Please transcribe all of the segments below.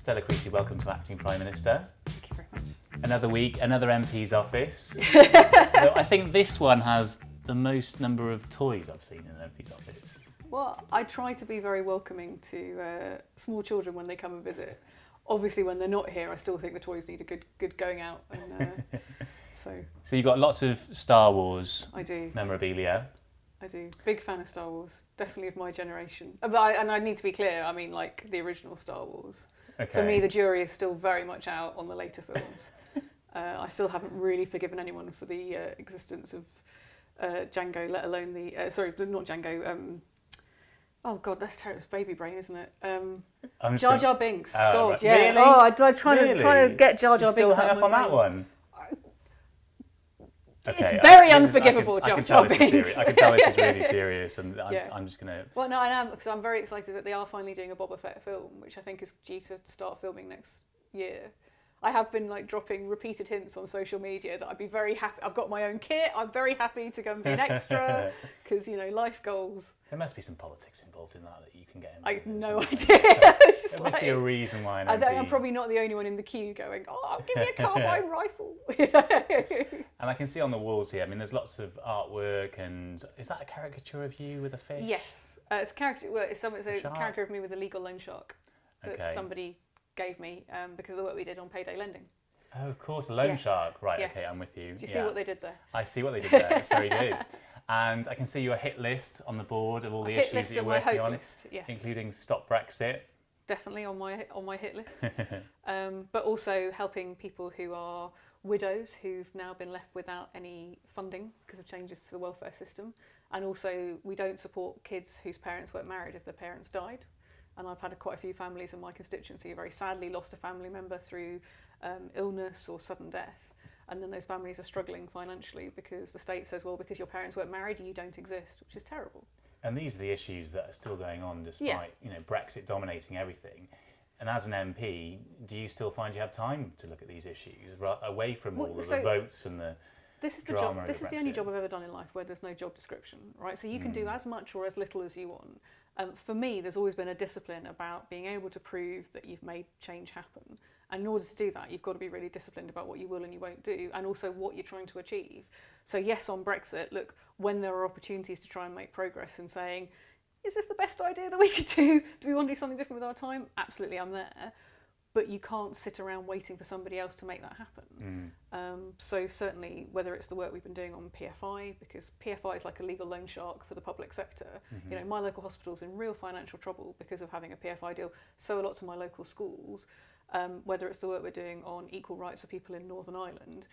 Stella Creasy, welcome to Acting Prime Minister. Thank you very much. Another week, another MP's office. Though I think this one has the most number of toys I've seen in an MP's office. Well, I try to be very welcoming to small children when they come and visit. Obviously, when they're not here, I still think the toys need a good going out. And, So you've got lots of Star Wars I do. memorabilia. I do. Big fan of Star Wars. Definitely of my generation. But I need to be clear, I mean like the original Star Wars. Okay. For me, the jury is still very much out on the later films. I still haven't really forgiven anyone for the existence of Django, let alone the... not Django. Oh God, that's terrible. It's baby brain, isn't it? Jar Jar Binks. God, right. yeah. Really? Oh, I trying to get Jar Jar Binks still hung out up of on my that brain. one? Okay, It's very this is- unforgivable, Jar Jar Binks. I can tell this is really serious, and Yeah. I'm just going to... Well, no, I am, because I'm very excited that they are finally doing a Boba Fett film, which I think is due to start filming next year. I have been dropping repeated hints on social media that I'd be very happy. I've got my own kit. I'm very happy to go and be an extra because life goals. There must be some politics involved in that you can get I involved have in. no Isn't idea. there? It's just There must be a reason why an I think MP... I'm probably not the only one in the queue going, "Oh, give me a carbine rifle." And I can see on the walls here, I mean, there's lots of artwork, and is that a caricature of you with a fish? Yes, it's a character. Well, it's a Shark? character of me with a legal loan shark that Okay. somebody gave me because of the work we did on payday lending. Oh, of course, a loan Yes. shark. Right, Yes. okay, I'm with you. Do you see what they did there? I see what they did there. It's very good. And I can see your hit list on the board of all the Hit issues list that you're and my working hope on, list. Yes. including Stop Brexit. Definitely on my hit list, but also helping people who are widows who've now been left without any funding because of changes to the welfare system, and also we don't support kids whose parents weren't married if their parents died, and I've had quite a few families in my constituency who very sadly lost a family member through illness or sudden death, and then those families are struggling financially because the state says, well, because your parents weren't married, you don't exist, which is terrible. And these are the issues that are still going on despite Brexit dominating everything. And as an MP, do you still find you have time to look at these issues away from all of the votes and the This is the drama job. This of is the only Brexit? job I've ever done in life where there's no job description, right? So you can do as much or as little as you want. For me, there's always been a discipline about being able to prove that you've made change happen. And in order to do that, you've got to be really disciplined about what you will and you won't do, and also what you're trying to achieve. So yes, on Brexit, look, when there are opportunities to try and make progress and saying, is this the best idea that we could do? Do we want to do something different with our time? Absolutely, I'm there. But you can't sit around waiting for somebody else to make that happen. So certainly, whether it's the work we've been doing on PFI, because PFI is like a legal loan shark for the public sector. My local hospital's in real financial trouble because of having a PFI deal. So are lots of my local schools. Whether it's the work we're doing on equal rights for people in Northern Ireland,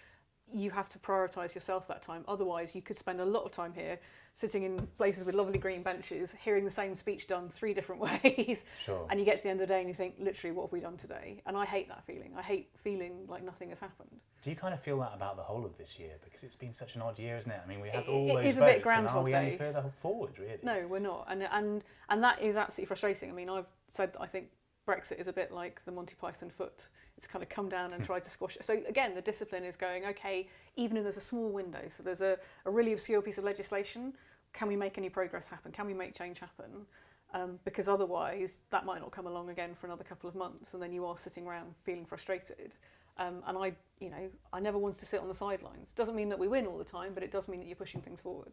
you have to prioritise yourself that time. Otherwise, you could spend a lot of time here, sitting in places with lovely green benches, hearing the same speech done 3 different ways. Sure. And you get to the end of the day and you think, literally, what have we done today? And I hate that feeling. I hate feeling like nothing has happened. Do you kind of feel that about the whole of this year? Because it's been such an odd year, isn't it? I mean, we had It all those is a votes, bit Groundhog and are we any Day. further forward, really? No, we're not. And that is absolutely frustrating. I mean, I've said that I think Brexit is a bit like the Monty Python foot. It's kind of come down and tried to squash it. So again, the discipline is going, okay, even if there's a small window, so there's a really obscure piece of legislation, can we make any progress happen? Can we make change happen? Because otherwise, that might not come along again for another couple of months, and then you are sitting around feeling frustrated. And I never wanted to sit on the sidelines. Doesn't mean that we win all the time, but it does mean that you're pushing things forward.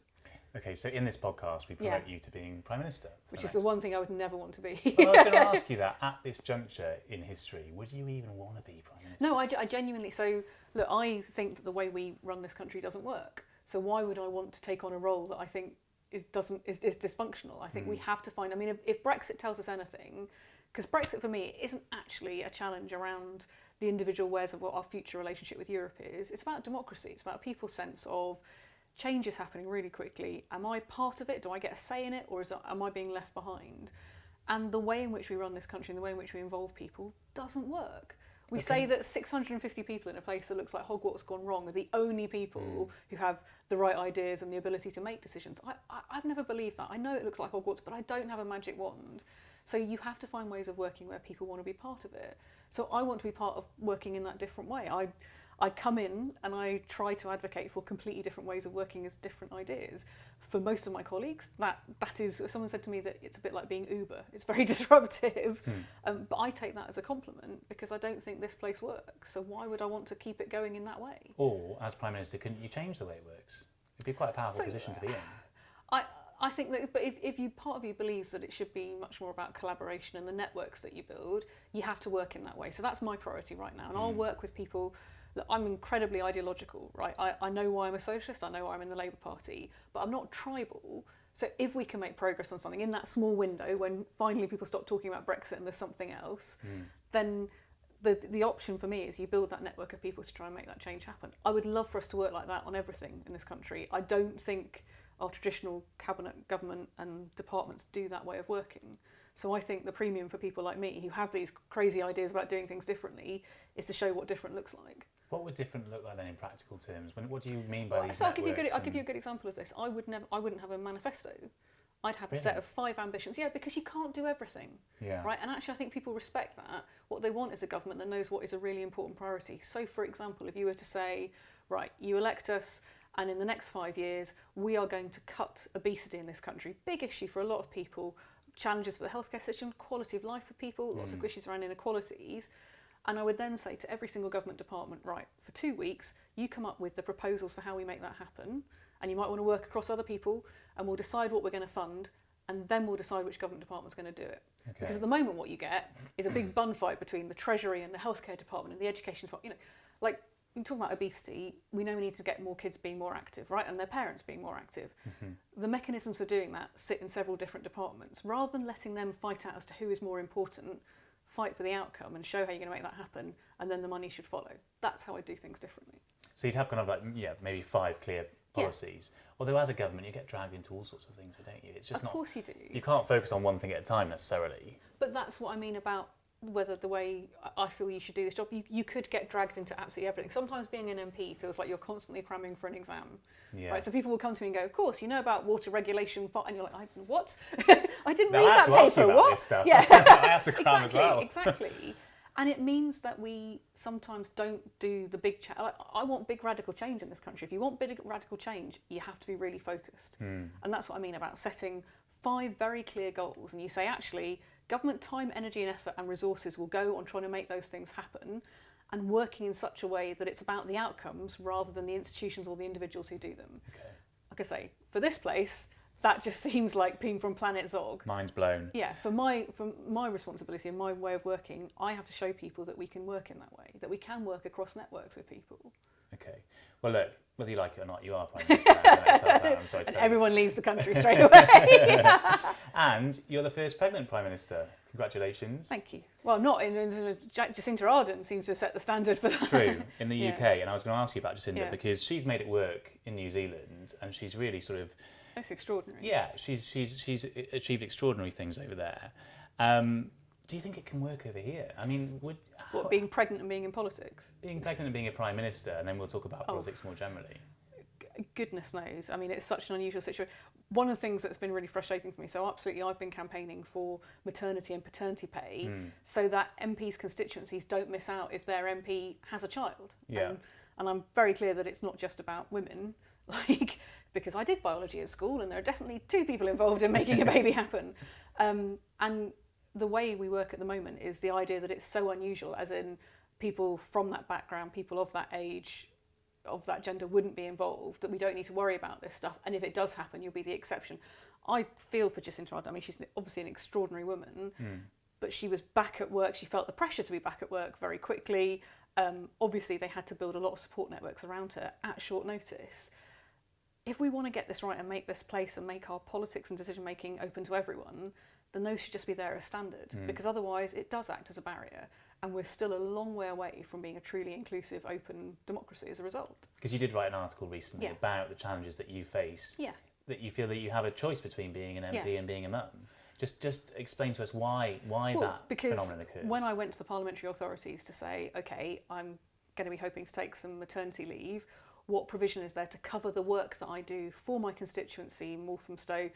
Okay, so in this podcast, we promote you to being Prime Minister. Which is the one thing I would never want to be. Well, I was going to ask you that, at this juncture in history, would you even want to be Prime Minister? No, I genuinely... So, look, I think that the way we run this country doesn't work. So why would I want to take on a role that I think is dysfunctional? I think we have to find... I mean, if Brexit tells us anything... Because Brexit, for me, isn't actually a challenge around the individual ways of what our future relationship with Europe is. It's about democracy. It's about people's sense of... change is happening really quickly. Am I part of it? Do I get a say in it? Or am I being left behind? And the way in which we run this country and the way in which we involve people doesn't work. We say that 650 people in a place that looks like Hogwarts gone wrong are the only people who have the right ideas and the ability to make decisions. I've never believed that. I know it looks like Hogwarts, but I don't have a magic wand. So you have to find ways of working where people want to be part of it. So I want to be part of working in that different way. I come in and I try to advocate for completely different ways of working as different ideas. for most of my colleagues, that is, someone said to me that it's a bit like being Uber. It's very disruptive, but I take that as a compliment because I don't think this place works. So why would I want to keep it going in that way? Or, as Prime Minister, couldn't you change the way it works? It'd be quite a powerful position to be in. I think that, but if part of you believes that it should be much more about collaboration and the networks that you build, you have to work in that way. So that's my priority right now, and I'll work with people. Look, I'm incredibly ideological, right? I know why I'm a socialist, I know why I'm in the Labour Party, but I'm not tribal. So if we can make progress on something in that small window when finally people stop talking about Brexit and there's something else, then the option for me is you build that network of people to try and make that change happen. I would love for us to work like that on everything in this country. I don't think our traditional cabinet, government and departments do that way of working. So I think the premium for people like me who have these crazy ideas about doing things differently is to show what different looks like. What would different look like then in practical terms? What do you mean by these so networks? I'll give you a good example of this. I wouldn't have a manifesto. I'd have a set of 5 ambitions. Yeah, because you can't do everything. Yeah. Right? And actually I think people respect that. What they want is a government that knows what is a really important priority. So for example, if you were to say, right, you elect us and in the next 5 years we are going to cut obesity in this country. Big issue for a lot of people. Challenges for the healthcare system, quality of life for people, lots of issues around inequalities. And I would then say to every single government department, right, for 2 weeks, you come up with the proposals for how we make that happen. And you might want to work across other people and we'll decide what we're going to fund and then we'll decide which government department's going to do it. Okay. Because at the moment what you get is a big bun fight between the Treasury and the healthcare department and the education department. You know, like, you talk about obesity, we know we need to get more kids being more active, right? And their parents being more active. The mechanisms for doing that sit in several different departments. Rather than letting them fight out as to who is more important, fight for the outcome and show how you're going to make that happen, and then the money should follow. That's how I do things differently. So you'd have kind of like, maybe 5 clear policies. Yeah. Although as a government you get dragged into all sorts of things, don't you? It's just of course you do. You can't focus on one thing at a time necessarily. But that's what I mean about whether the way I feel you should do this job, you could get dragged into absolutely everything. Sometimes being an MP feels like you're constantly cramming for an exam. Yeah. Right? So people will come to me and go, of course, you know about water regulation, and you're like, what? I didn't read that paper. What? This stuff. Yeah. I have to cram as well. Exactly. And it means that we sometimes don't do the big change. Like, I want big radical change in this country. If you want big radical change, you have to be really focused. And that's what I mean about setting 5 very clear goals. And you say, actually, government time, energy and effort and resources will go on trying to make those things happen and working in such a way that it's about the outcomes rather than the institutions or the individuals who do them. Okay. Like I say, for this place, that just seems like being from Planet Zog. Mind's blown. Yeah, for my responsibility and my way of working, I have to show people that we can work in that way, that we can work across networks with people. Okay. Well, look, whether you like it or not, you are Prime Minister. I'm sorry to say. Everyone leaves the country straight away. And you're the first pregnant Prime Minister. Congratulations. Thank you. Well, not in Jacinda Ardern seems to set the standard for that. True, in the UK. And I was going to ask you about Jacinda because she's made it work in New Zealand and she's really sort of... It's extraordinary. Yeah, she's achieved extraordinary things over there. Do you think it can work over here? I mean, being pregnant and being in politics? Being pregnant and being a Prime Minister, and then we'll talk about politics more generally. Goodness knows. I mean, it's such an unusual situation. One of the things that's been really frustrating for me, so absolutely I've been campaigning for maternity and paternity pay so that MPs' constituencies don't miss out if their MP has a child. Yeah. And I'm very clear that it's not just about women, because I did biology at school and there are definitely 2 people involved in making a baby happen. And the way we work at the moment is the idea that it's so unusual, as in people from that background, people of that age, of that gender wouldn't be involved, that we don't need to worry about this stuff. And if it does happen, you'll be the exception. I feel for Jacinda Ardern. I mean, she's obviously an extraordinary woman, but she was back at work. She felt the pressure to be back at work very quickly. Obviously, they had to build a lot of support networks around her at short notice. If we want to get this right and make this place and make our politics and decision making open to everyone, then those should just be there as standard, because otherwise it does act as a barrier and we're still a long way away from being a truly inclusive, open democracy as a result. Because you did write an article recently about the challenges that you face, that you feel that you have a choice between being an MP and being a mum. Just explain to us why that phenomenon occurs. When I went to the parliamentary authorities to say, okay, I'm going to be hoping to take some maternity leave, what provision is there to cover the work that I do for my constituency, Walthamstow,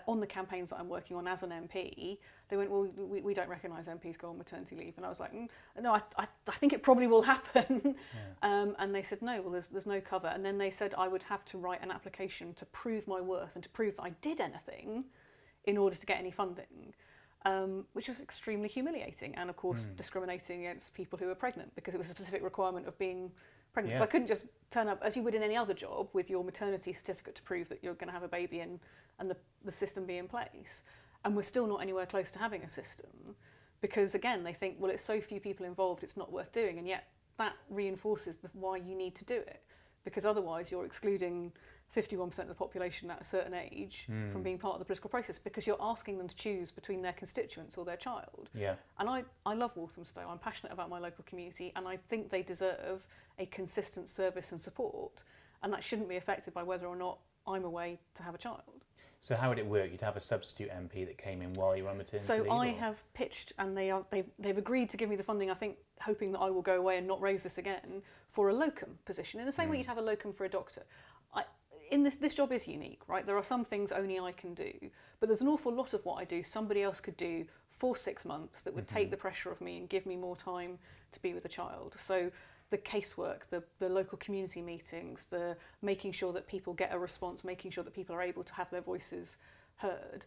on the campaigns that I'm working on as an MP, they went, well, we don't recognise MPs go on maternity leave. And I was like, no, I think it probably will happen. And they said, no, well, there's no cover. And then they said I would have to write an application to prove my worth and to prove that I did anything in order to get any funding, which was extremely humiliating and, of course, discriminating against people who are pregnant because it was a specific requirement of being pregnant. So I couldn't just turn up, as you would in any other job, with your maternity certificate to prove that you're going to have a baby and the system be in place. And we're still not anywhere close to having a system because, again, they think, well, it's so few people involved, it's not worth doing. And yet that reinforces why you need to do it, because otherwise you're excluding 51% of the population at a certain age from being part of the political process because you're asking them to choose between their constituents or their child. And I love Walthamstow. I'm passionate about my local community and I think they deserve a consistent service and support, and that shouldn't be affected by whether or not I'm away to have a child. So how would it work? You'd have a substitute MP that came in while you were on maternity leave? So I have pitched, and they've agreed to give me the funding, I think, hoping that I will go away and not raise this again, for a locum position, in the same way you'd have a locum for a doctor. This job is unique, right? There are some things only I can do, but there's an awful lot of what I do somebody else could do for 6 months that would take the pressure off me and give me more time to be with the child. So the casework, the local community meetings, the making sure that people get a response, making sure that people are able to have their voices heard.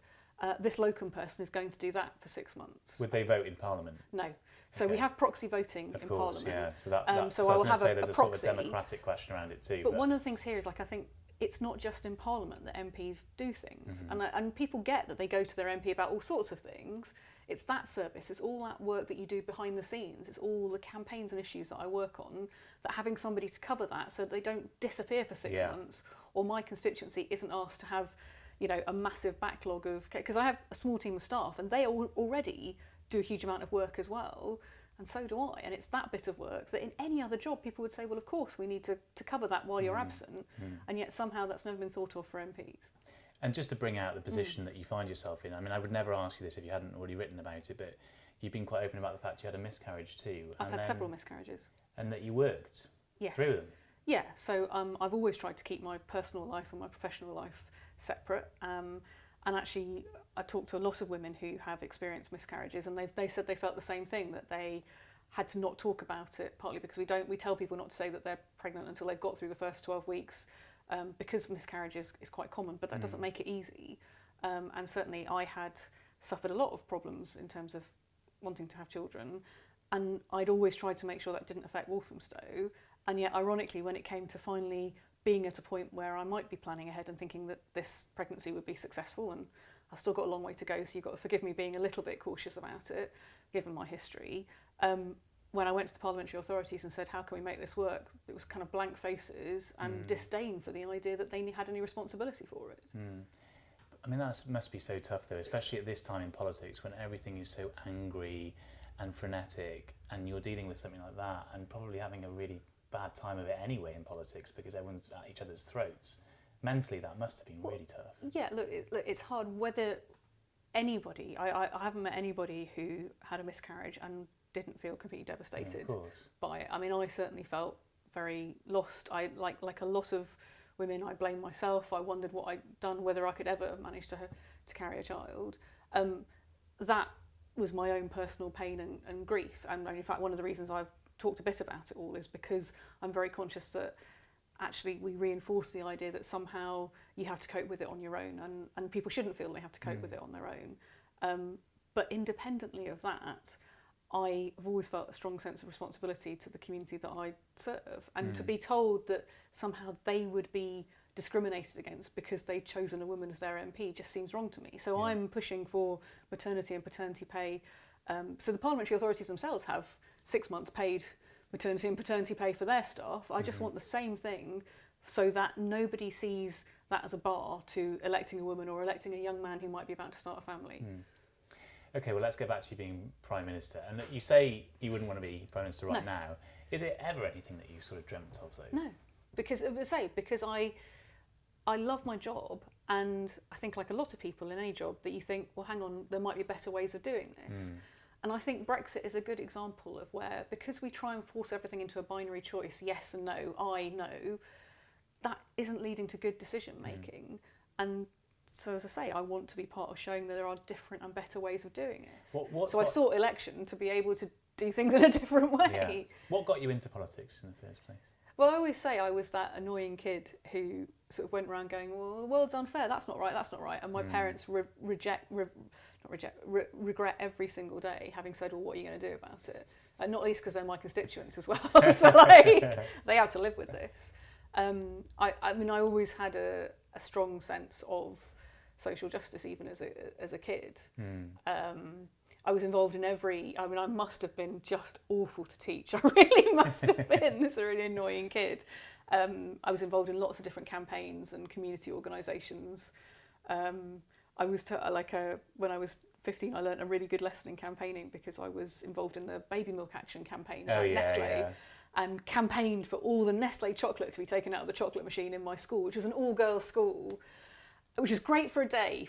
This locum person is going to do that for 6 months. Would they vote in Parliament? No. So we have proxy voting in Parliament. Yeah. So I was going to say there's a sort of democratic question around it too. But one of the things here is, I think it's not just in Parliament that MPs do things. And people get that they go to their MP about all sorts of things. It's that service, it's all that work that you do behind the scenes, it's all the campaigns and issues that I work on, that having somebody to cover that so that they don't disappear for 6 months, or my constituency isn't asked to have, a massive backlog of, because I have a small team of staff and they already do a huge amount of work as well, and so do I. And it's that bit of work that in any other job people would say, well, of course we need to cover that while you're absent, and yet somehow that's never been thought of for MPs. And just to bring out the position that you find yourself in, I mean, I would never ask you this if you hadn't already written about it, but you've been quite open about the fact you had a miscarriage too. I've had several miscarriages. And that you worked through them. Yeah, so I've always tried to keep my personal life and my professional life separate. And actually, I talked to a lot of women who have experienced miscarriages, and they said they felt the same thing, that they had to not talk about it, partly because we tell people not to say that they're pregnant until they've got through the first 12 weeks. Because miscarriage is quite common, but that doesn't make it easy. And certainly I had suffered a lot of problems in terms of wanting to have children, and I'd always tried to make sure that didn't affect Walthamstow. And yet, ironically, when it came to finally being at a point where I might be planning ahead and thinking that this pregnancy would be successful, and I've still got a long way to go, so you've got to forgive me being a little bit cautious about it, given my history. When I went to the parliamentary authorities and said, how can we make this work? It was kind of blank faces and disdain for the idea that they had any responsibility for it. I mean, that must be so tough though, especially at this time in politics when everything is so angry and frenetic, and you're dealing with something like that and probably having a really bad time of it anyway in politics because everyone's at each other's throats. Mentally, that must have been really tough. Yeah, look, it's hard whether anybody, I haven't met anybody who had a miscarriage and didn't feel completely devastated by it. I mean, I certainly felt very lost. I like a lot of women, I blamed myself. I wondered what I'd done, whether I could ever manage to carry a child. That was my own personal pain and grief. And in fact, one of the reasons I've talked a bit about it all is because I'm very conscious that actually we reinforce the idea that somehow you have to cope with it on your own, and people shouldn't feel they have to cope with it on their own. But independently of that, I have always felt a strong sense of responsibility to the community that I serve, and to be told that somehow they would be discriminated against because they'd chosen a woman as their MP just seems wrong to me. So I'm pushing for maternity and paternity pay. So the parliamentary authorities themselves have 6 months paid maternity and paternity pay for their staff. I just want the same thing so that nobody sees that as a bar to electing a woman or electing a young man who might be about to start a family. Okay, well, let's get back to you being Prime Minister. And you say you wouldn't want to be Prime Minister right now. Is it ever anything that you sort of dreamt of, though? No, because I love my job, and I think, like a lot of people in any job, that you think, well, hang on, there might be better ways of doing this. And I think Brexit is a good example of where, because we try and force everything into a binary choice, yes and no, I know, that isn't leading to good decision making. And so as I say, I want to be part of showing that there are different and better ways of doing this. What I sought election to be able to do things in a different way. Yeah. What got you into politics in the first place? Well, I always say I was that annoying kid who sort of went around going, well, the world's unfair, that's not right, that's not right. And my parents regret every single day having said, well, what are you going to do about it? And not least because they're my constituents as well. So, like, they have to live with this. I mean, I always had a strong sense of social justice, even as a kid. I was involved in I must have been just awful to teach. I really must have been this really annoying kid. I was involved in lots of different campaigns and community organisations. I was when I was 15, I learnt a really good lesson in campaigning because I was involved in the baby milk action campaign at Nestle and campaigned for all the Nestle chocolate to be taken out of the chocolate machine in my school, which was an all-girls school. Which is great for a day,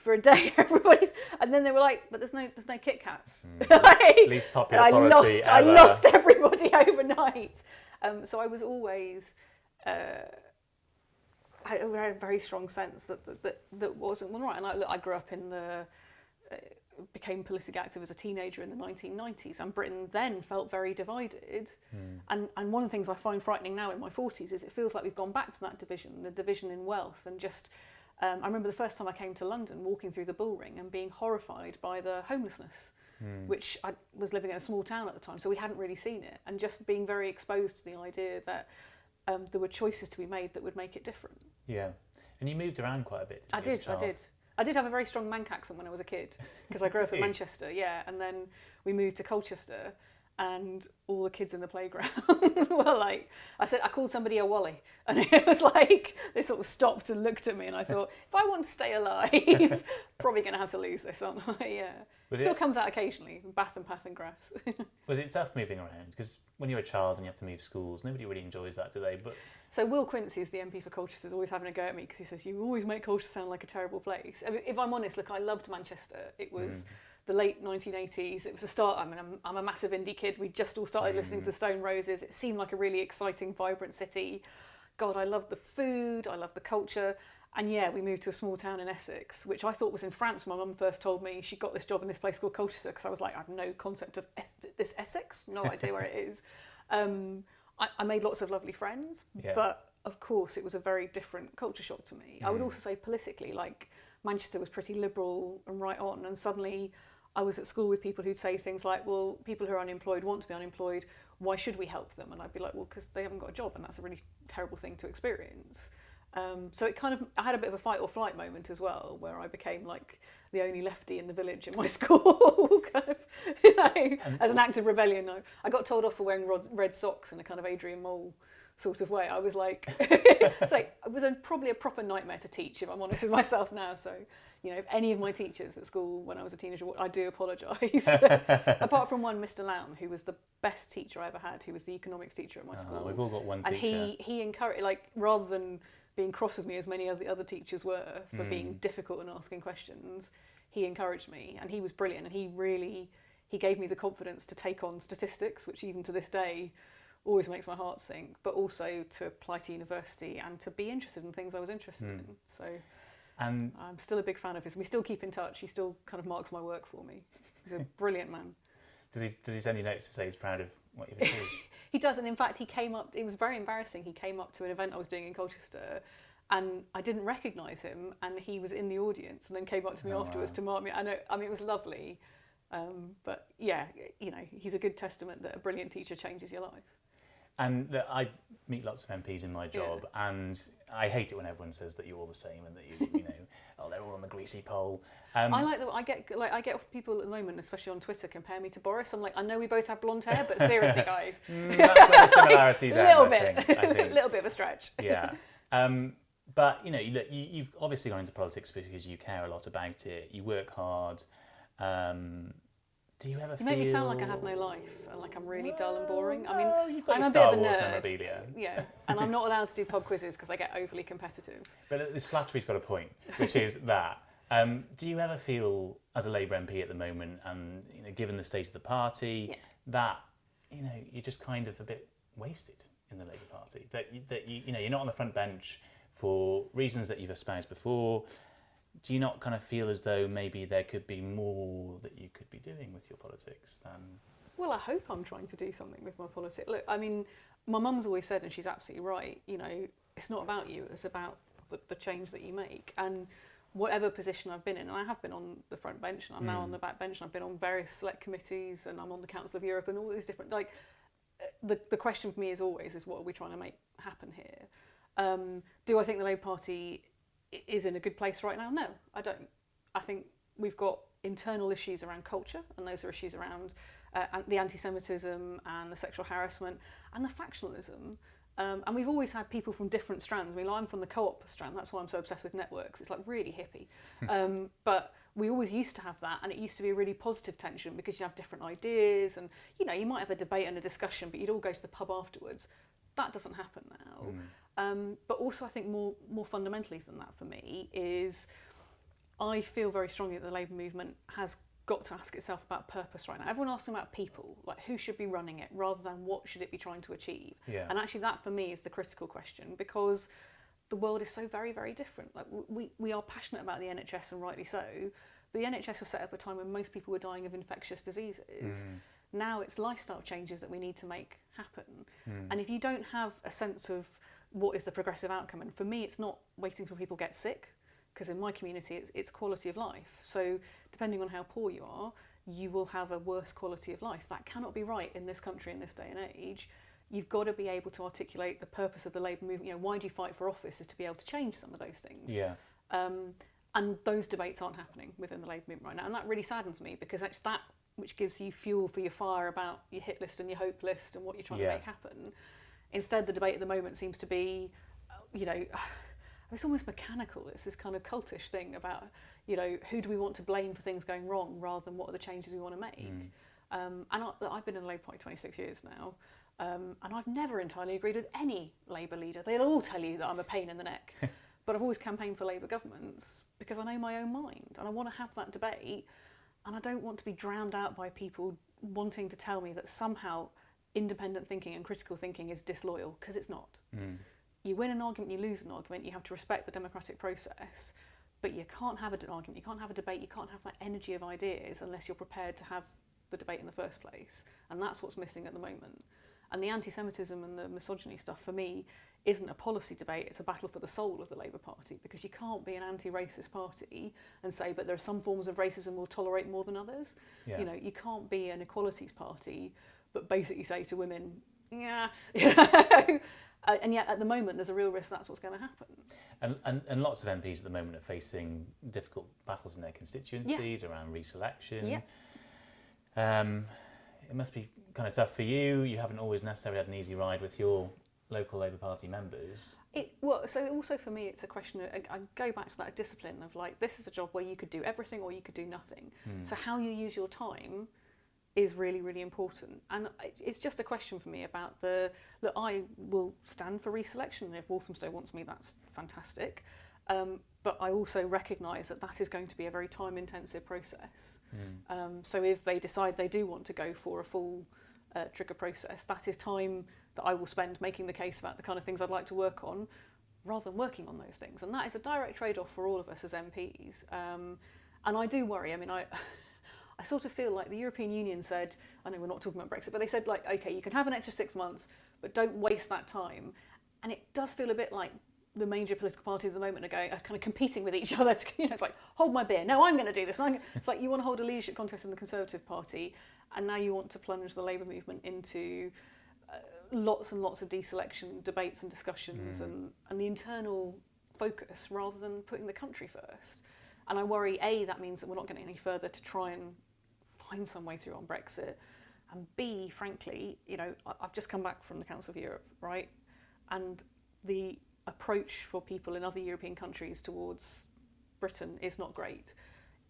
everybody, and then they were like, "But there's no Kit Kats." Like, least popular policy ever. I lost everybody overnight. So I was always, I had a very strong sense that wasn't right. And I grew up became politically active as a teenager in the 1990s, and Britain then felt very divided. And one of the things I find frightening now in my 40s is it feels like we've gone back to that division, the division in wealth, and just. I remember the first time I came to London, walking through the Bull Ring and being horrified by the homelessness, which I was living in a small town at the time, so we hadn't really seen it, and just being very exposed to the idea that there were choices to be made that would make it different. Yeah, and you moved around quite a bit. I did. I did have a very strong Manc accent when I was a kid, because I grew up in Manchester, and then we moved to Colchester, and all the kids in the playground were like, I called somebody a Wally, and it was like, they sort of stopped and looked at me, and I thought, if I want to stay alive, probably going to have to lose this, aren't I? Still comes out occasionally, Bath and Path and Grass. Was it tough moving around? Because when you're a child and you have to move schools, nobody really enjoys that, do they? But so Will Quincy is the MP for Colchester, is always having a go at me because he says, you always make Colchester sound like a terrible place. I mean, if I'm honest, look, I loved Manchester. It was the late 1980s. It was the start. I mean, I'm a massive indie kid. We just all started listening to Stone Roses. It seemed like a really exciting, vibrant city. God, I loved the food. I loved the culture. And we moved to a small town in Essex, which I thought was in France. My mum first told me she got this job in this place called Colchester, because I was like, I have no concept of this Essex, no idea where it is. I made lots of lovely friends, but of course it was a very different culture shock to me. I would also say politically, like, Manchester was pretty liberal and right on, and suddenly I was at school with people who'd say things like, well, people who are unemployed want to be unemployed, why should we help them? And I'd be like, well, because they haven't got a job, and that's a really terrible thing to experience. So it kind of, I had a bit of a fight or flight moment as well, where I became like the only lefty in the village in my school, kind of, as an act of rebellion. I got told off for wearing red socks in a kind of Adrian Mole sort of way. I was like, so it was probably a proper nightmare to teach, if I'm honest with myself now. So, if any of my teachers at school when I was a teenager, I do apologise. Apart from one, Mr. Lamb, who was the best teacher I ever had, who was the economics teacher at my school. We've all got one teacher. And he encouraged, like, rather than being cross with me as many as the other teachers were for being difficult and asking questions, he encouraged me, and he was brilliant, and he gave me the confidence to take on statistics, which even to this day always makes my heart sink, but also to apply to university and to be interested in things I was interested in. So I'm still a big fan of his. We still keep in touch. He still kind of marks my work for me. He's a brilliant man. Does he send you notes to say he's proud of what you've achieved? He does, and in fact he came up, it was very embarrassing, he came up to an event I was doing in Colchester, and I didn't recognise him, and he was in the audience, and then came up to me afterwards to mark me. I mean, it was lovely, but he's a good testament that a brilliant teacher changes your life. And I meet lots of MPs in my job, and I hate it when everyone says that you're all the same and that you they're all on the greasy pole. I like that. I get people at the moment, especially on Twitter, compare me to Boris. I'm like, I know we both have blonde hair, but seriously, guys, that's where the similarities end. I think. A little bit of a stretch. Yeah. But you've obviously gone into politics because you care a lot about it. You work hard. Do you ever feel... You make me sound like I have no life and like I'm really dull and boring. I mean, you've got I'm your a bit Star of a Wars nerd. memorabilia. Yeah, and I'm not allowed to do pub quizzes because I get overly competitive. But this flattery's got a point, which is that. Do you ever feel, as a Labour MP at the moment, and given the state of the party, that you're just kind of a bit wasted in the Labour Party? That you're not on the front bench for reasons that you've espoused before. do you not kind of feel as though maybe there could be more that you could be doing with your politics than? Well, I hope I'm trying to do something with my politics. Look, I mean, my mum's always said, and she's absolutely right, you know, it's not about you, it's about the change that you make. And whatever position I've been in, and I have been on the front bench, and I'm now on the back bench, and I've been on various select committees, and I'm on the Council of Europe, and all these different, like, the question for me is always, is what are we trying to make happen here? Do I think the Labour Party is in a good place right now? No, I don't. I think we've got internal issues around culture, and those are issues around the anti-Semitism and the sexual harassment and the factionalism. And we've always had people from different strands. I mean, I'm from the co-op strand, that's why I'm so obsessed with networks. It's like really hippie. But we always used to have that, and it used to be a really positive tension because you have different ideas, and you know, you might have a debate and a discussion, but you'd all go to the pub afterwards. That doesn't happen now. But also I think more fundamentally than that for me is I feel very strongly that the Labour movement has got to ask itself about purpose right now. Everyone asks about people, like who should be running it rather than what should it be trying to achieve. Yeah. And actually that for me is the critical question, because the world is so very, very different. Like we are passionate about the NHS, and rightly so, but the NHS was set up at a time when most people were dying of infectious diseases. Now it's lifestyle changes that we need to make happen. And if you don't have a sense of what is the progressive outcome, and for me it's not waiting till people get sick, because in my community it's quality of life. So depending on how poor you are, you will have a worse quality of life. That cannot be right in this country in this day and age. You've got to be able to articulate the purpose of the Labour movement. You know, why do you fight for office, is to be able to change some of those things. Yeah. And those debates aren't happening within the Labour movement right now, and that really saddens me, because it's that which gives you fuel for your fire about your hit list and your hope list and what you're trying to make happen. Instead, the debate at the moment seems to be, you know, it's almost mechanical. It's this kind of cultish thing about, you know, who do we want to blame for things going wrong rather than what are the changes we want to make. And I've been in the Labour Party 26 years now, and I've never entirely agreed with any Labour leader. They'll all tell you that I'm a pain in the neck, but I've always campaigned for Labour governments because I know my own mind, and I want to have that debate, and I don't want to be drowned out by people wanting to tell me that somehow independent thinking and critical thinking is disloyal, because it's not. You win an argument, you lose an argument, you have to respect the democratic process, but you can't have an argument, you can't have a debate, you can't have that energy of ideas unless you're prepared to have the debate in the first place. And that's what's missing at the moment. And the anti-Semitism and the misogyny stuff for me isn't a policy debate, it's a battle for the soul of the Labour Party, because you can't be an anti-racist party and say, but there are some forms of racism we'll tolerate more than others. Yeah. You know, you can't be an equalities party, but basically say to women, yeah, you know. And yet, at the moment, there's a real risk that's what's going to happen. And lots of MPs at the moment are facing difficult battles in their constituencies around reselection. It must be kind of tough for you. You haven't always necessarily had an easy ride with your local Labour Party members. So also for me, it's a question of, I go back to that discipline of like, this is a job where you could do everything or you could do nothing. So how you use your time is really, really important. And it's just a question for me about look, I will stand for reselection, and if Walthamstow wants me, that's fantastic. But I also recognise that is going to be a very time-intensive process. So if they decide they do want to go for a full trigger process, that is time that I will spend making the case about the kind of things I'd like to work on, rather than working on those things. And that is a direct trade-off for all of us as MPs. And I do worry. I mean, I sort of feel like the European Union said, I know we're not talking about Brexit, but they said, like, okay, you can have an extra 6 months, but don't waste that time. And it does feel a bit like the major political parties at the moment are kind of competing with each other. You know, it's like, hold my beer. No, I'm going to do this. It's like you want to hold a leadership contest in the Conservative Party, and now you want to plunge the Labour movement into lots and lots of deselection debates and discussions and the internal focus rather than putting the country first. And I worry, A, that means that we're not getting any further to try and find some way through on Brexit. And B, frankly, you know, I've just come back from the Council of Europe, right? And the approach for people in other European countries towards Britain is not great.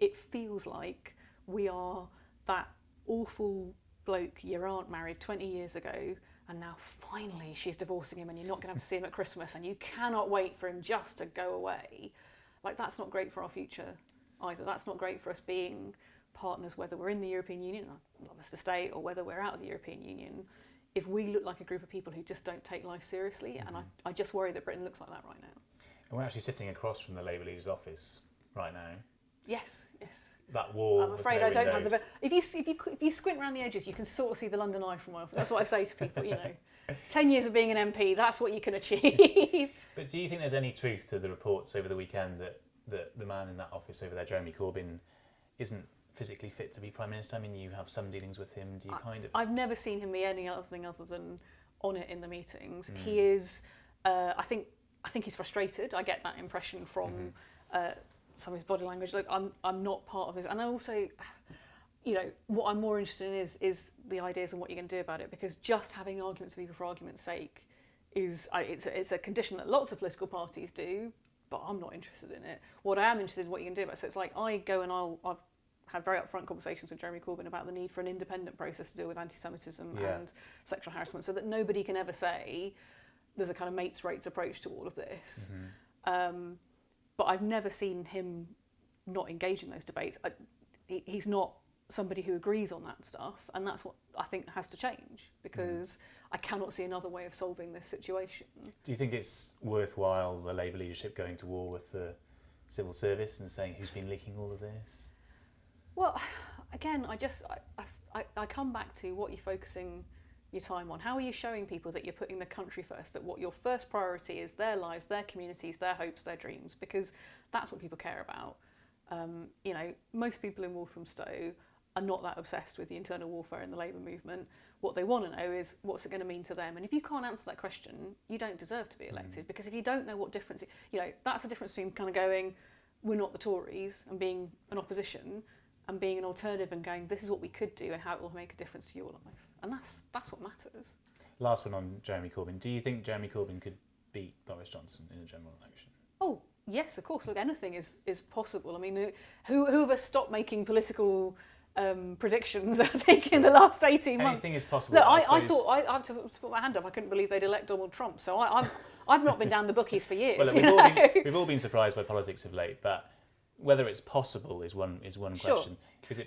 It feels like we are that awful bloke your aunt married 20 years ago, and now finally she's divorcing him and you're not going to have to see him at Christmas and you cannot wait for him just to go away. Like, that's not great for our future either. That's not great for us being partners, whether we're in the European Union, I'd love us to stay, or whether we're out of the European Union, if we look like a group of people who just don't take life seriously. And I just worry that Britain looks like that right now. And we're actually sitting across from the Labour leader's office right now. Yes. That wall. I'm afraid I don't have the. If you squint around the edges, you can sort of see the London Eye from my office. That's what I say to people. 10 years of being an MP, that's what you can achieve. But do you think there's any truth to the reports over the weekend that the man in that office over there, Jeremy Corbyn, isn't physically fit to be Prime Minister? I mean, you have some dealings with him. Do you I've never seen him be any other thing other than on it in the meetings. He is. I think he's frustrated. I get that impression from some of his body language. Look, I'm not part of this, and I also, what I'm more interested in is the ideas and what you're going to do about it. Because just having arguments with people for argument's sake it's a condition that lots of political parties do, but I'm not interested in it. What I am interested in what you can do about it. So it's like I go and I've had very upfront conversations with Jeremy Corbyn about the need for an independent process to deal with anti-Semitism and sexual harassment, so that nobody can ever say there's a kind of mates rates approach to all of this. But I've never seen him not engage in those debates. He's not somebody who agrees on that stuff, and that's what I think has to change, because I cannot see another way of solving this situation. Do you think it's worthwhile, the Labour leadership, going to war with the civil service and saying who's been leaking all of this? Well, again, I come back to what you're focusing your time on. How are you showing people that you're putting the country first, that what your first priority is their lives, their communities, their hopes, their dreams, because that's what people care about. Most people in Walthamstow are not that obsessed with the internal warfare in the Labour movement. What they want to know is what's it going to mean to them. And if you can't answer that question, you don't deserve to be elected, because if you don't know what difference, that's the difference between kind of going, we're not the Tories, and being an opposition, and being an alternative and going, this is what we could do and how it will make a difference to your life. And that's what matters. Last one on Jeremy Corbyn. Do you think Jeremy Corbyn could beat Boris Johnson in a general election? Oh, yes, of course. Look, anything is possible. I mean, who of us stopped making political predictions, I think, in the last 18 months? Anything is possible. Look, I thought, I have to put my hand up, I couldn't believe they'd elect Donald Trump. So I've not been down the bookies for years. Well, we've all been surprised by politics of late, but whether it's possible is one question. Is it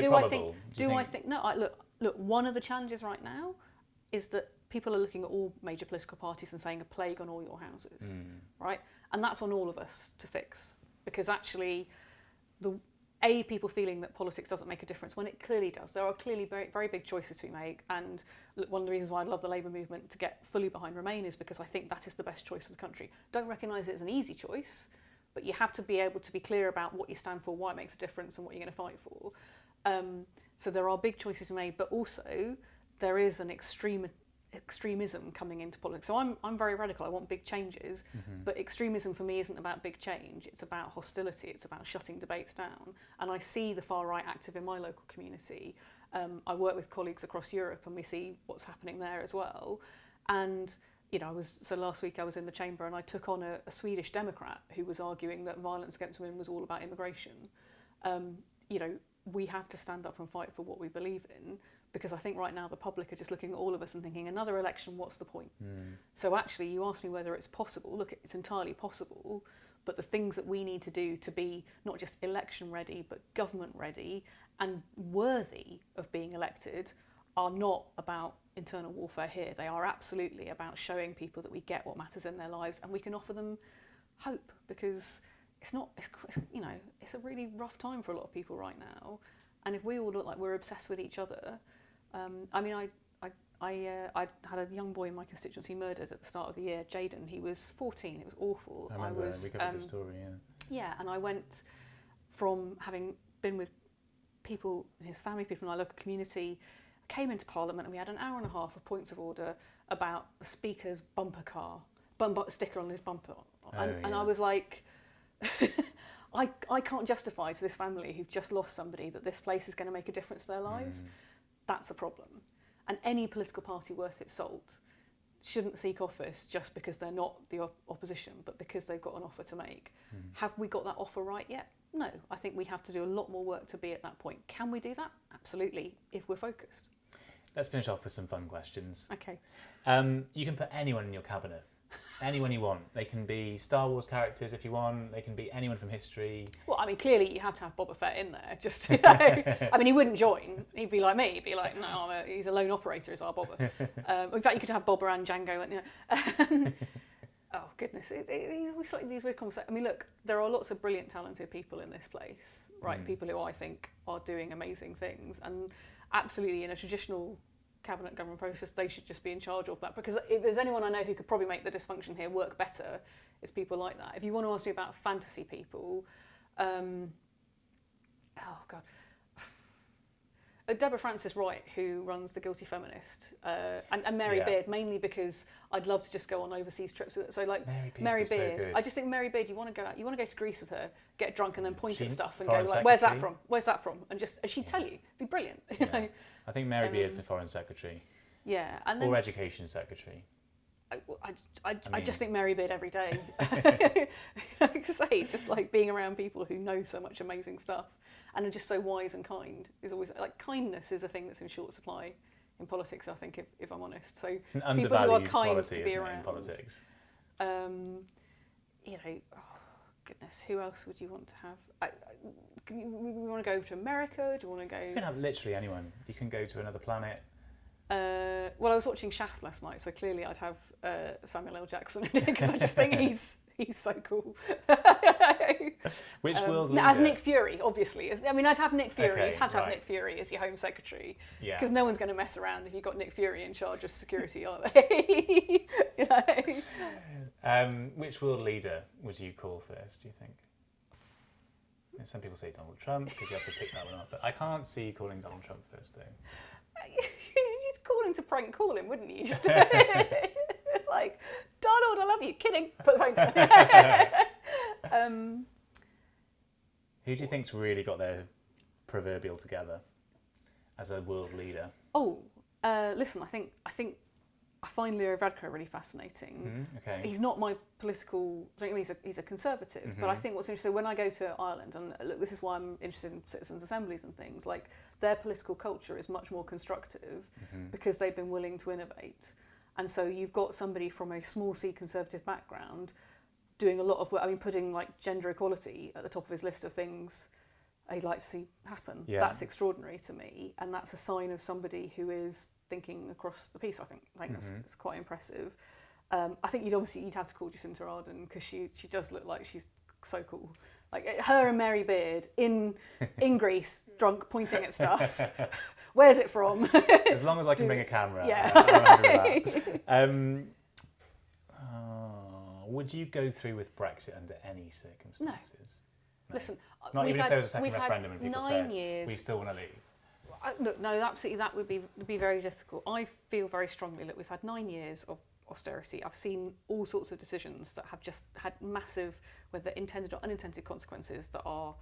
probable? Look, one of the challenges right now is that people are looking at all major political parties and saying a plague on all your houses, right? And that's on all of us to fix, because actually people feeling that politics doesn't make a difference when it clearly does. There are clearly very, very big choices to be made, and look, one of the reasons why I love the Labour movement to get fully behind Remain is because I think that is the best choice for the country. Don't recognise it as an easy choice, but you have to be able to be clear about what you stand for, why it makes a difference, and what you're going to fight for. So there are big choices made, but also there is an extremism coming into politics. So I'm very radical. I want big changes, but extremism for me isn't about big change. It's about hostility. It's about shutting debates down. And I see the far right active in my local community. I work with colleagues across Europe, and we see what's happening there as well. And last week I was in the chamber and I took on a Swedish Democrat who was arguing that violence against women was all about immigration. We have to stand up and fight for what we believe in, because I think right now the public are just looking at all of us and thinking, another election, what's the point? So actually, you asked me whether it's possible. Look, it's entirely possible, but the things that we need to do to be not just election ready, but government ready and worthy of being elected are not about internal warfare here. They are absolutely about showing people that we get what matters in their lives and we can offer them hope, because it's a really rough time for a lot of people right now. And if we all look like we're obsessed with each other, I had a young boy in my constituency murdered at the start of the year, Jaden. He was 14. It was awful. I remember we covered the story, Yeah, and I went from having been with people, his family, people in our local community, came into Parliament and we had an hour and a half of points of order about the Speaker's bumper sticker on his bumper. And I was like, I can't justify to this family who've just lost somebody that this place is going to make a difference to their lives. That's a problem. And any political party worth its salt shouldn't seek office just because they're not the opposition, but because they've got an offer to make. Have we got that offer right yet? No. I think we have to do a lot more work to be at that point. Can we do that? Absolutely, if we're focused. Let's finish off with some fun questions. Okay. You can put anyone in your cabinet. Anyone you want. They can be Star Wars characters if you want. They can be anyone from history. Well, I mean, clearly you have to have Boba Fett in there. Just I mean, he wouldn't join. He'd be like me. He'd be like, no, he's a lone operator, is our Boba. In fact, you could have Boba and Django. Oh goodness, it's always like these weird conversations. I mean, look, there are lots of brilliant, talented people in this place, right? People who I think are doing amazing things, and absolutely in a traditional cabinet government process, they should just be in charge of that. Because if there's anyone I know who could probably make the dysfunction here work better, it's people like that. If you want to ask me about fantasy people, oh god. Deborah Frances-Wright, who runs The Guilty Feminist, and Mary Beard, mainly because I'd love to just go on overseas trips with her. So like Mary Beard, so I just think Mary Beard, you want to go to Greece with her, get drunk, and then point at stuff and go Foreign like, "Where's that Secretary? from? Where's that from?" And she'd tell you, it'd be brilliant. You know? I think Mary Beard for Foreign Secretary. Yeah, and then, or Education Secretary. I just think Mary Beard every day. Like I say, just like being around people who know so much amazing stuff and are just so wise and kind is always like kindness is a thing that's in short supply in politics. I think, if I'm honest, so It's an people who are undervalued kind quality, to be isn't it, around. in politics. You know, oh, goodness, who else would you want to have? We want to go to America? Do you want to go? You can have literally anyone. You can go to another planet. Well, I was watching Shaft last night, so clearly I'd have Samuel L. Jackson in it because I just think he's so cool. Which world leader? As Nick Fury, obviously. I mean, I'd have Nick Fury. Okay, You'd have to have right. Nick Fury as your Home Secretary. Yeah. Because no one's going to mess around if you've got Nick Fury in charge of security, are they? You know? Which world leader would you call first, do you think? And some people say Donald Trump because you have to tick that one off. I can't see you calling Donald Trump first, though. You'd just call him to prank call him, wouldn't you? Just like, Donald, I love you. Kidding. Put the phone down. Who do you think's really got their proverbial together as a world leader? Listen, I find Leo Varadkar really fascinating. Okay. He's not my political. I think he's a conservative, but I think what's interesting when I go to Ireland, and look, this is why I'm interested in citizens' assemblies and things. Like their political culture is much more constructive because they've been willing to innovate, and so you've got somebody from a small C conservative background doing a lot of work. I mean, putting like gender equality at the top of his list of things he'd like to see happen. Yeah. That's extraordinary to me, and that's a sign of somebody who is thinking across the piece. I think that's quite impressive. I think you'd have to call Jacinta Ardern because she does look like she's so cool. Like her and Mary Beard in Greece, drunk, pointing at stuff. Where's it from? As long as I can bring a camera, Yeah. I'm happy with that. Would you go through with Brexit under any circumstances? No. Listen, Not even if there was a second we've had referendum and people 9 said, years. we still want to leave. Look, no, absolutely, that would be very difficult. I feel very strongly that we've had 9 years of austerity. I've seen all sorts of decisions that have just had massive, whether intended or unintended consequences that are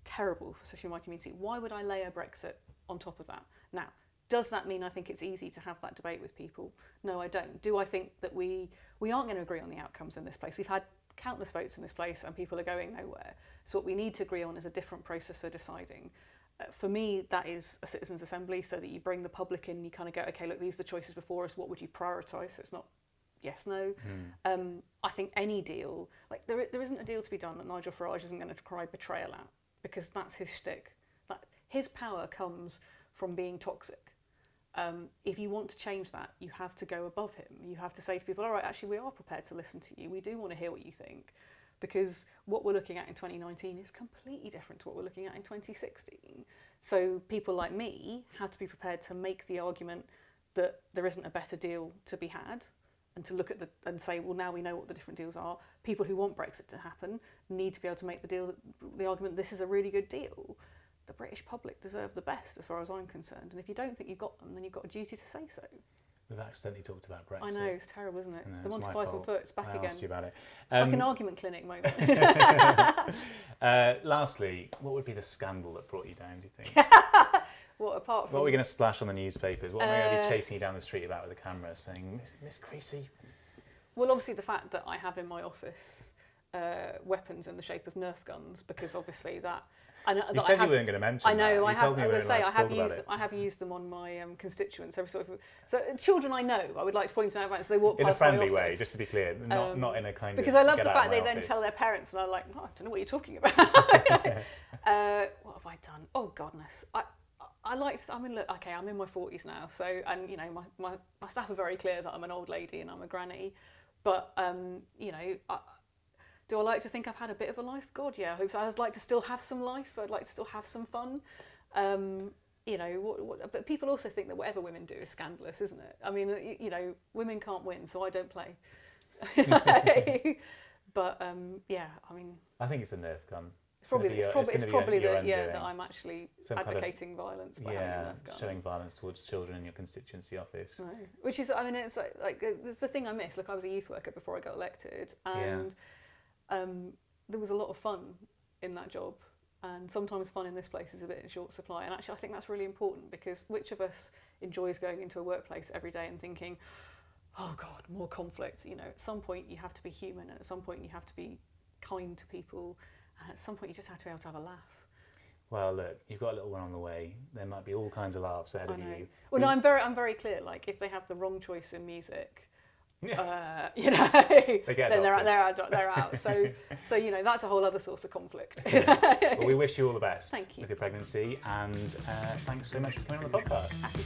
terrible, especially in my community. Why would I layer Brexit on top of that? Now, does that mean I think it's easy to have that debate with people? No, I don't. Do I think that we aren't going to agree on the outcomes in this place? We've had countless votes in this place and people are going nowhere. So what we need to agree on is a different process for deciding. For me, that is a citizens' assembly, so that you bring the public in, you kind of go, okay, look, these are the choices before us, what would you prioritise? So it's not yes, no. I think any deal, like there isn't a deal to be done that Nigel Farage isn't going to cry betrayal at, because that's his shtick. His power comes from being toxic. If you want to change that, you have to go above him. You have to say to people, all right, actually, we are prepared to listen to you. We do want to hear what you think. Because what we're looking at in 2019 is completely different to what we're looking at in 2016. So people like me have to be prepared to make the argument that there isn't a better deal to be had, and to look at and say, well, now we know what the different deals are. People who want Brexit to happen need to be able to make the argument, this is a really good deal. The British public deserve the best, as far as I'm concerned. And if you don't think you've got them, then you've got a duty to say so. We've accidentally talked about Brexit. I know, it's terrible, isn't it? It's the it's Monty my Python fault. foot, it's back again. I asked you about it. It's like an argument clinic moment. Lastly, what would be the scandal that brought you down, do you think? What What are we going to splash on the newspapers? What am I going to be chasing you down the street about with a camera saying, Miss Creasy? Well, obviously the fact that I have in my office weapons in the shape of Nerf guns, because obviously that... You said you weren't going to mention that. I know, I have used them on my constituents. So children I know, I would like to point them out as they walk past my office. In a friendly way, just to be clear, not in a kind because of I love get the out fact of they my then office. tell their parents, and I'm like, oh, I don't know what you're talking about. What have I done? Oh, goodness. I'm in my 40s now, so, and you know, my staff are very clear that I'm an old lady and I'm a granny, But you know, do I like to think I've had a bit of a life? God, yeah. I'd like to still have some life. I'd like to still have some fun. You know, but people also think that whatever women do is scandalous, isn't it? I mean, you know, women can't win, so I don't play. But yeah, I mean, I think it's a Nerf gun. It's probably that I'm actually advocating violence by having a Nerf gun. Showing violence towards children in your constituency office. No. Which is, I mean, it's like it's the thing I miss. Like, I was a youth worker before I got elected, and there was a lot of fun in that job. And sometimes fun in this place is a bit in short supply. And actually, I think that's really important, because which of us enjoys going into a workplace every day and thinking, oh God, more conflict? You know, at some point you have to be human, and at some point you have to be kind to people, and at some point you just have to be able to have a laugh. Well, look, you've got a little one on the way. There might be all kinds of laughs ahead of you. Well, no, I'm very clear. Like, if they have the wrong choice in music, you know, then they're out. So you know, that's a whole other source of conflict. Yeah. Well, we wish you all the best Thank you. with your pregnancy, and thanks so much for coming on the podcast. Happy.